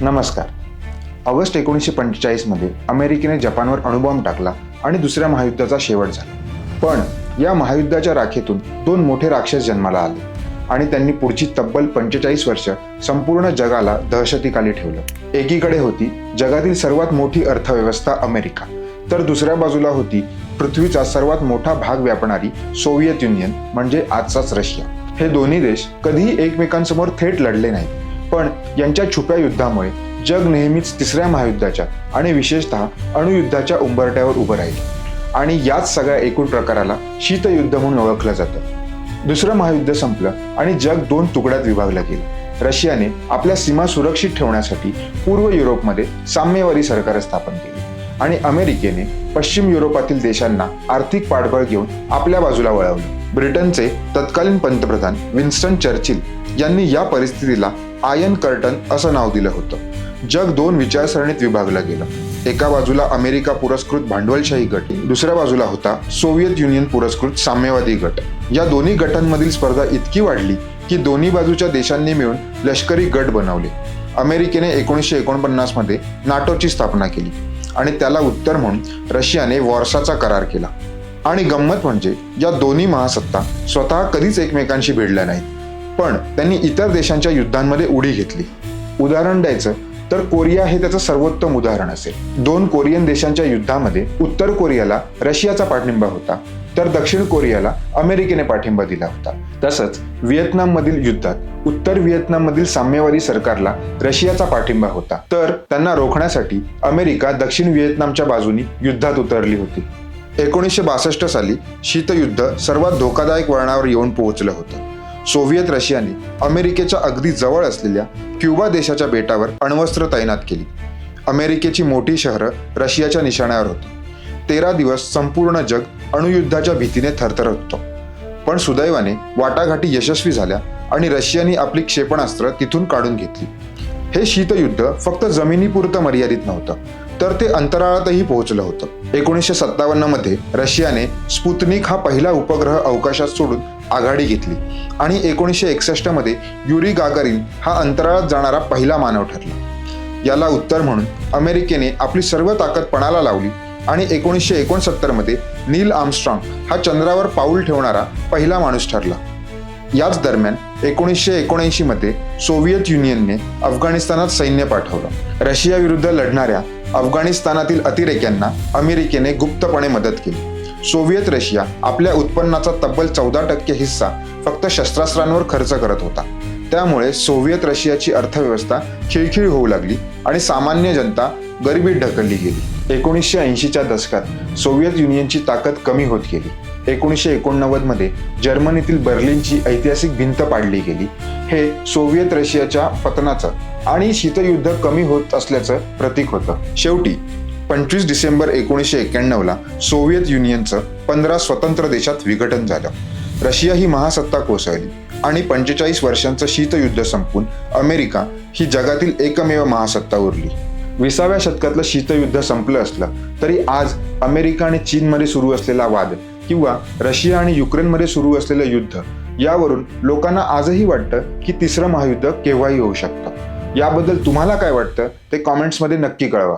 नमस्कार. ऑगस्ट 1945 मध्ये अमेरिकेने जपानवर अणुबॉम्ब टाकला आणि दुसऱ्या महायुद्धाचा शेवट झाला. पण या महायुद्धाच्या राखेतून दोन मोठे राक्षस जन्माला आले आणि त्यांनी पुढची तब्बल 45 वर्ष संपूर्ण जगाला दहशतीखाली ठेवलं. एकीकडे होती जगातील सर्वात मोठी अर्थव्यवस्था अमेरिका, तर दुसऱ्या बाजूला होती पृथ्वीचा सर्वात मोठा भाग व्यापणारी सोव्हिएत युनियन म्हणजे आजचाच रशिया. हे दोन्ही देश कधीही एकमेकांसमोर थेट लढले नाहीत, पण यांच्या छुप्या युद्धामुळे जग नेहमीच तिसऱ्या महायुद्धाच्या आणि विशेषतः अणुयुद्धाच्या उंबरठ्यावर उभं राहिले आणि याच सगळ्या एकूण प्रकाराला शीतयुद्ध म्हणून ओळखलं जातं. दुसरं महायुद्ध संपलं आणि जग दोन तुकड्यात विभागलं गेलं. रशियाने आपल्या सीमा सुरक्षित ठेवण्यासाठी पूर्व युरोपमध्ये साम्यवादी सरकार स्थापन केली आणि अमेरिकेने पश्चिम युरोपातील देशांना आर्थिक पाठबळ घेऊन आपल्या बाजूला वळवलं. ब्रिटनचे तत्कालीन पंतप्रधान विन्स्टन चर्चिल यांनी या परिस्थितीला आयर्न कर्टन असं नाव दिलं होतं. जग दोन विचारसरणीत विभागलं गेलं. एका बाजूला अमेरिका पुरस्कृत भांडवलशाही गट, दुसऱ्या बाजूला होता सोव्हिएत युनियन पुरस्कृत साम्यवादी गट. या दोन्ही गटांमधील स्पर्धा इतकी वाढली की दोन्ही बाजूच्या देशांनी मिळून लष्करी गट बनवले. अमेरिकेने 1949 मध्ये नाटोची स्थापना केली आणि त्याला उत्तर म्हणून रशियाने वॉर्साचा करार केला. आणि गंमत म्हणजे या दोन्ही महासत्ता स्वतः कधीच एकमेकांशी भिडल्या नाहीत, पण त्यांनी इतर देशांच्या युद्धांमध्ये उडी घेतली. उदाहरण द्यायचं तर कोरिया हे त्याचं सर्वोत्तम उदाहरण असेल. दोन कोरियन देशांच्या युद्धामध्ये उत्तर कोरियाला रशियाचा पाठिंबा होता, तर दक्षिण कोरियाला अमेरिकेने पाठिंबा दिला होता. तसंच व्हिएतनाममधील युद्धात उत्तर व्हिएतनाममधील साम्यवादी सरकारला रशियाचा पाठिंबा होता, तर त्यांना रोखण्यासाठी अमेरिका दक्षिण व्हिएतनामच्या बाजूनी युद्धात उतरली होती. 1962 साली शीतयुद्ध सर्वात धोकादायक वळणावर येऊन पोहोचलं होतं. सोव्हिएत रशियाने अमेरिकेच्या अगदी जवळ असलेल्या क्युबा देशाच्या बेटावर अण्वस्त्र तैनात केली. अमेरिकेची मोठी शहरं रशियाच्या निशाण्यावर होती. 13 दिवस संपूर्ण जग अणुयुद्धाच्या भीतीने थरथरत होतं. पण सुदैवाने वाटाघाटी यशस्वी झाल्या आणि रशियाने आपली क्षेपणास्त्र तिथून काढून घेतली. हे शीतयुद्ध फक्त जमिनीपुरतं मर्यादित नव्हतं, तर ते अंतराळातही पोहोचलं होतं. 1957 मध्ये रशियाने स्पुतनिक हा पहिला उपग्रह अवकाशात सोडून आघाडी घेतली आणि 1961 मध्ये युरी गागारिन हा अंतराळात जाणारा पहिला मानव ठरला. याला उत्तर म्हणून अमेरिकेने आपली सर्व ताकद पणाला लावली आणि 1969 मध्ये नील आर्मस्ट्रॉंग हा चंद्रावर पाऊल ठेवणारा पहिला माणूस ठरला. याच दरम्यान 1979 मध्ये सोव्हिएत युनियनने अफगाणिस्तानात सैन्य पाठवलं. रशियाविरुद्ध लढणाऱ्या अफगाणिस्तानातील अतिरेक्यांना अमेरिकेने गुप्तपणे मदत केली. सोव्हिएत रशिया आपल्या उत्पन्नाचा तब्बल 14% हिस्सा फक्त शस्त्रास्त्रांवर खर्च करत होता. त्यामुळे सोव्हिएत रशियाची अर्थव्यवस्था खिळखिळ होऊ लागली आणि सामान्य जनता गरिबीत ढकलली गेली. 1980च्या दशकात सोव्हिएत युनियनची ताकद कमी होत गेली. 1989 मध्ये जर्मनीतील बर्लिनची ऐतिहासिक भिंत पाडली गेली. हे सोव्हिएत रशियाच्या पतनाचं आणि शीतयुद्ध कमी होत असल्याचं प्रतीक होतं. शेवटी 25 डिसेंबर 1991ला सोव्हिएत युनियनचं 15 स्वतंत्र देशात विघटन झालं. रशिया ही महासत्ता कोसळली आणि 45 वर्षांचं शीतयुद्ध संपून अमेरिका ही जगातील एकमेव महासत्ता उरली. 20व्या शतकातलं शीतयुद्ध संपलं असलं तरी आज अमेरिका आणि चीनमध्ये सुरू असलेला वाद किंवा रशिया आणि युक्रेनमध्ये सुरू असलेलं युद्ध यावरून लोकांना आजही वाटतं की तिसरं महायुद्ध केव्हाही होऊ शकतं. याबद्दल तुम्हाला काय वाटतं ते कॉमेंट्समध्ये नक्की कळवा.